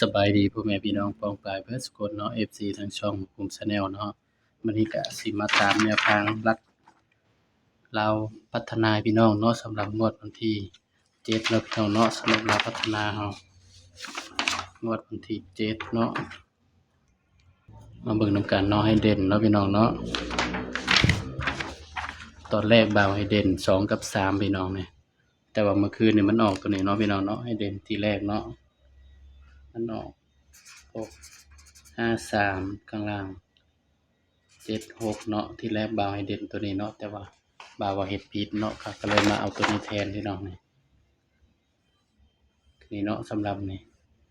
สบายดีพ่อแม่พี่น้องป้องปรายเบิดสุคนเนาะ FC ทางช่องภูมิชาแนลเนาะมื้อนี้ก็สิมาตามแนวทางรัฐลาวพัฒนาให้พี่น้องเนาะสำหรับงวดวันที่7เนาะพี่น้องเนาะสำหรับลาวพัฒนาเฮางวดวันที่7เนาะมาเบิ่งนำกันเนาะให้เด่นเนาะพี่น้องเนาะตอนแรกบ่าวให้เด่น2กับ3พี่น้องนี่แต่ว่าเมื่อคืนนี่มันออกตัวนี้เนาะพี่น้องเนาะให้เด่นที่แรกเนาะมันออก6 5 3ข้างล่าง7 6เนาะที่แรกบ่าวให้เด่นตัวนี้เนาะแต่ว่าบ่าวว่าเฮ็ดผิดเนาะครับก็เลยมาเอาตัวนี้แทนพี่น้องนี่เนาะสำหรับนี่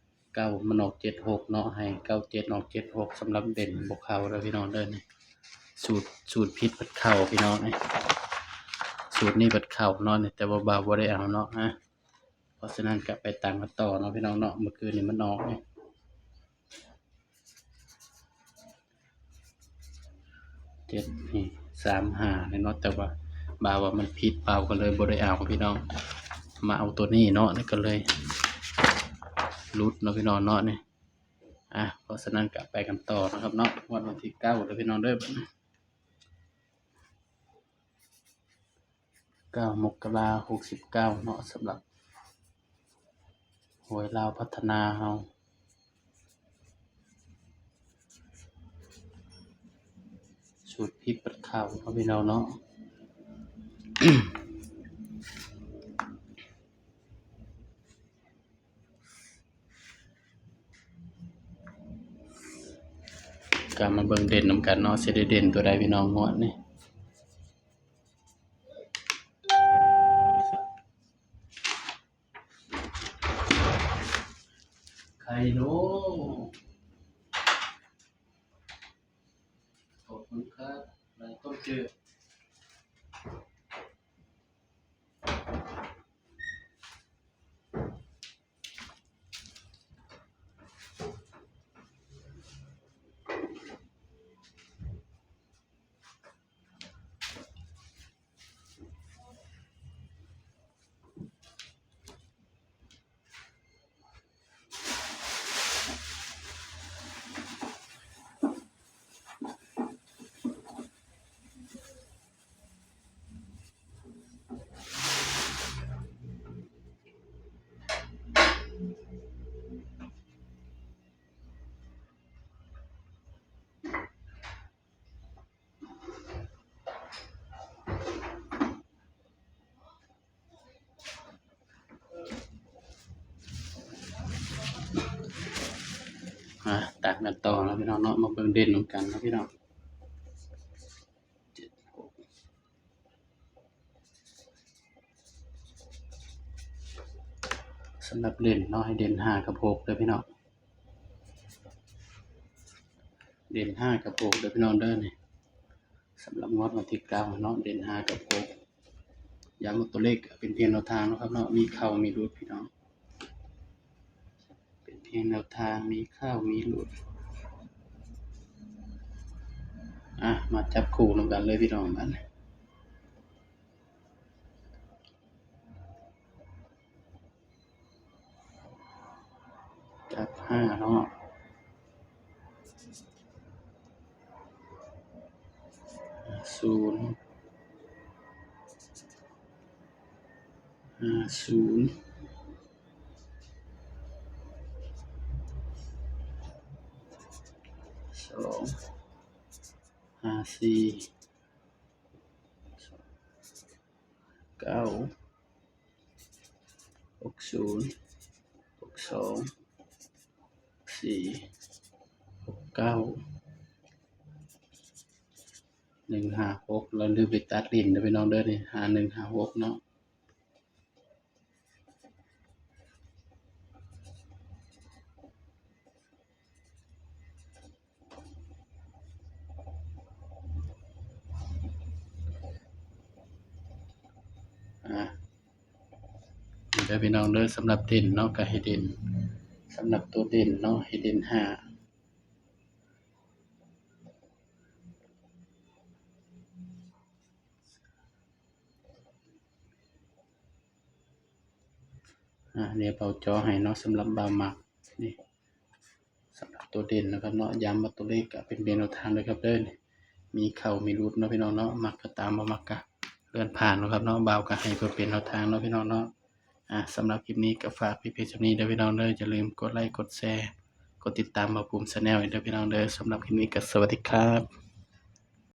9มันออก76เนาะให้97ออก76สำหรับเด่นบ่เข้าเด้อพี่น้องเด้อนี่สูตรผิดเบิดเข้าพี่น้องนี่สูตรนี้เบิดเข้าเนาะนี่แต่ว่าบ่าวบ่ได้เอาเนาะเพราะฉะนั้นก็ไปตามกันต่อเนาะพี่น้องเนาะเมื่อคืนนี้มันออกนี่7นี่35นี่เนาะแต่ว่าบ่าวว่ามันผิดบ่าวก็เลยบ่ได้เอาพี่น้องมาเอาตัวนี้เนาะนี่ก็เลยหลุดเนาะพี่น้องเนาะนี่เพราะฉะนั้นก็ไปกันต่อนะครับเนาะวันที่9เด้อพี่น้องเด้อ9 มกราคม 69เนาะสำหรับหวยลาวพัฒนาเฮาสูตรพริกปัดข้าวเนาะพี่น้องเนาะ ก็มาเบิ่งเด่นนำกันเนาะสิได้เด่นตัวใดพี่น้องงวดนี่ใครเนาะขอบคุณครับนายต้องเจอตามกันต่อแล้วพี่น้องเนาะมาเบิ่งเด่นนำกันนะพี่น้องสำหรับเด่นเนาะให้เด่น5กับ6เด้อพี่น้องเด่น5กับ6เด้อพี่น้องเด้อนี่สำหรับงวดวันที่9เนาะเด่น5กับ6ย้ำว่าตัวเลขเป็นเพียงแนวทางนะครับเนาะมีเข้ามีหลุดพี่น้องเป็นเพียงแนวทางมีเข้ามีหลุดมาจับคู่นำกันเลยพี่น้องบัดนี้จับ5เนาะ0 50 2 54 9 60 62 4 69 156แล้วลืมไปตัดลิ้นเด้อพี่น้องเด้อนี่5156เนาะเด้อพี่น้องเด้อสำหรับเด่นเนาะก็ให้เด่นสำหรับตัวเด่นเนาะให้เด่น5เนี่ยเบาจอให้เนาะสำหรับบ่าวมักนี่ ตัวเด่นนะครับเนาะย้ำว่าตัวเลขก็เป็นแนวทางเด้อครับเด้อมีเข้ามีหลุดเนาะพี่น้องเนาะมักก็ตามบ่มักก็เลื่อนผ่านเนาะครับเนาะบ่าวก็ให้เพื่อเป็นแนวทางเนาะพี่น้องเนาะสำหรับคลิปนี้ก็ฝากพี่เพจนี้เด้อพี่น้องเด้ออย่าลืมกดไลค์กดแชร์กดติดตามบ่าวภูมิ Channel ให้เด้อพี่น้องเด้อสำหรับคลิปนี้ก็สวัสดีครับ